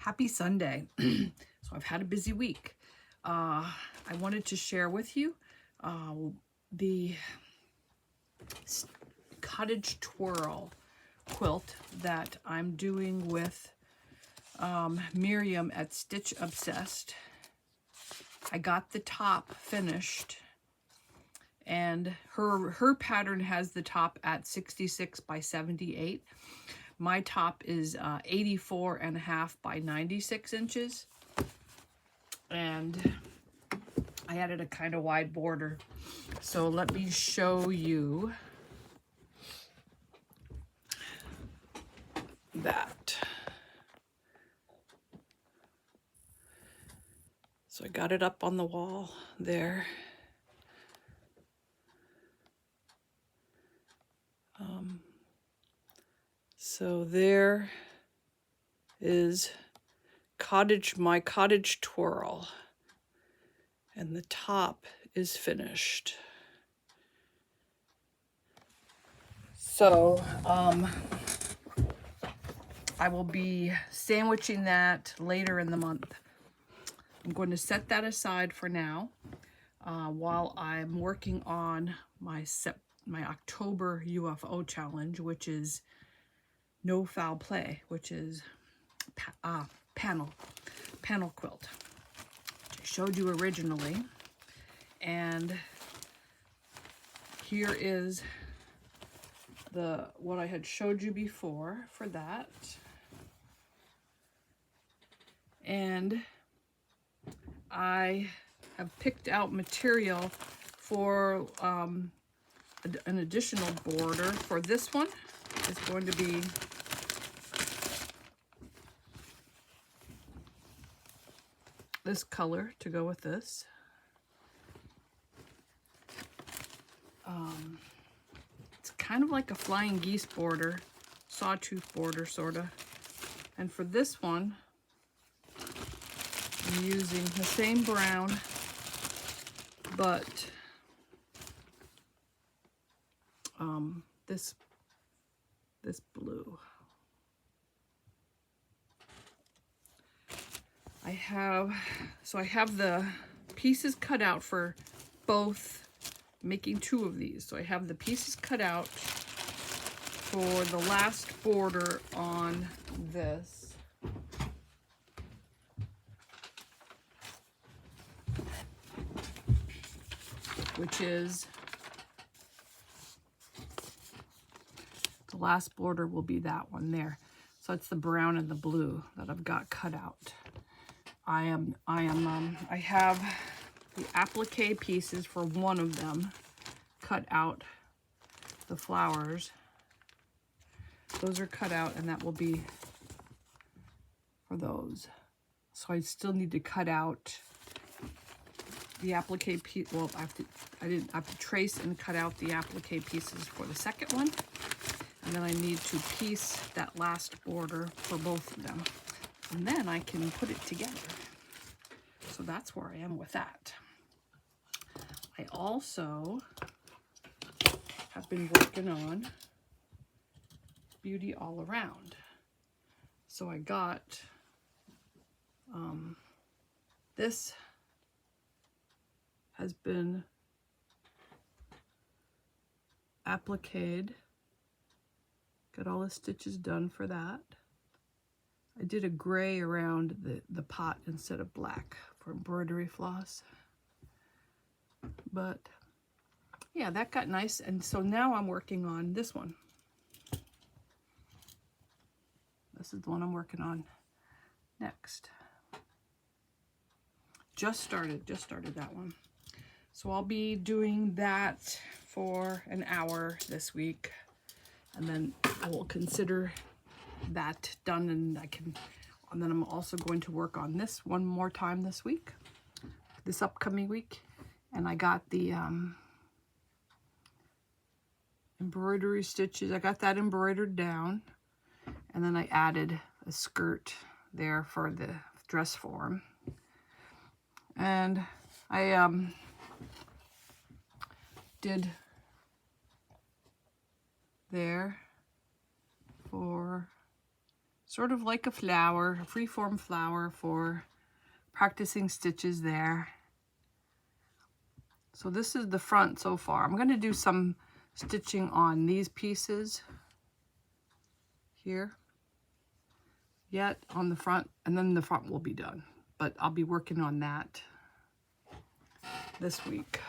Happy Sunday. So I've had a busy week. I wanted to share with you the Cottage Twirl quilt that I'm doing with Miriam at Stitch Obsessed. I got the top finished, and her pattern has the top at 66 by 78. My top is 84.5 by 96 inches, and I added a kind of wide border. So let me show you that. So I got it up on the wall there. So there is my Cottage Twirl, and the top is finished. So I will be sandwiching that later in the month. I'm going to set that aside for now while I'm working on my October UFO Challenge, which is No Fowl play, which is panel quilt, which I showed you originally. And here is what I had showed you before for that. And I have picked out material for an additional border. For this one, it's going to be this color to go with this. It's kind of like a flying geese border, sawtooth border sort of. And for this one, I'm using the same brown, but this blue. I have the pieces cut out for both, making two of these. So I have the pieces cut out for the last border on this. Which is, the last border will be that one there. So it's the brown and the blue that I've got cut out. I have the appliqué pieces for one of them cut out, the flowers. Those are cut out, and that will be for those. So I still need to cut out the appliqué piece. Well, I have to trace and cut out the appliqué pieces for the second one, and then I need to piece that last border for both of them, and then I can put it together. So that's where I am with that. I also have been working on Beauty All Around. So I got this has been appliqued. Got all the stitches done for that. I did a gray around the pot instead of black for embroidery floss. But yeah, that got nice. And so now I'm working on this one. This is the one I'm working on next. Just started that one. So I'll be doing that for an hour this week, and then I will consider that done, and then I'm also going to work on this one more time this week, this upcoming week. And I got the embroidery stitches. I got that embroidered down, and then I added a skirt there for the dress form. And I did there for sort of like a flower, a freeform flower for practicing stitches there. So this is the front so far. I'm going to do some stitching on these pieces here yet on the front, and then the front will be done. But I'll be working on that this week.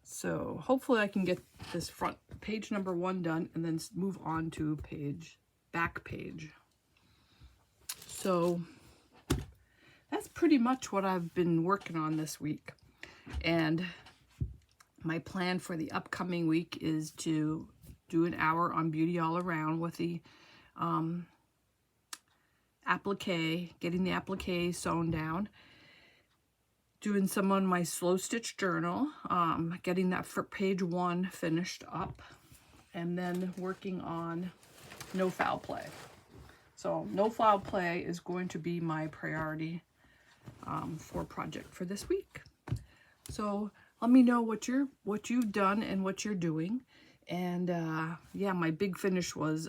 So hopefully I can get this front page number 1 done and then move on to back page. So that's pretty much what I've been working on this week. And my plan for the upcoming week is to do an hour on Beauty All Around with the applique, getting the applique sewn down, doing some on my slow stitch journal, getting that for page 1 finished up, and then working on No Fowl play. So No Fowl play is going to be my priority for project for this week. So let me know what you've done and what you're doing. And yeah, my big finish was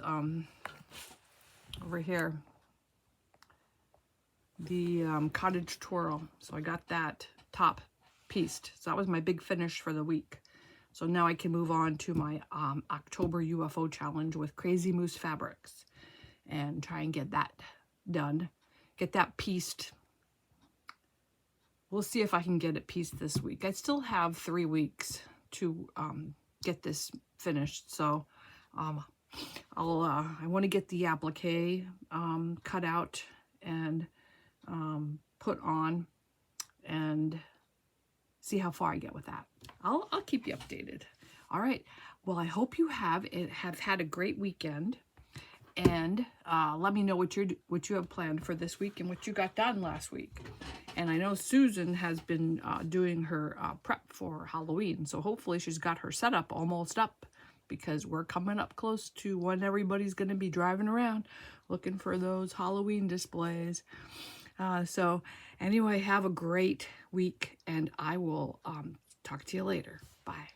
over here, the Cottage Twirl. So I got that top pieced. So that was my big finish for the week. So now I can move on to my October UFO Challenge with Crazy Moose fabrics and try and get that done, get that pieced. We'll see if I can get it pieced this week. I still have 3 weeks to get this finished. So I want to get the applique cut out and put on and see how far I get with that. I'll keep you updated. All right. Well, I hope you have had a great weekend, and let me know what you have planned for this week and what you got done last week. And I know Susan has been doing her prep for Halloween, so hopefully she's got her setup almost up, because we're coming up close to when everybody's going to be driving around looking for those Halloween displays. So anyway, have a great week, and I will talk to you later. Bye.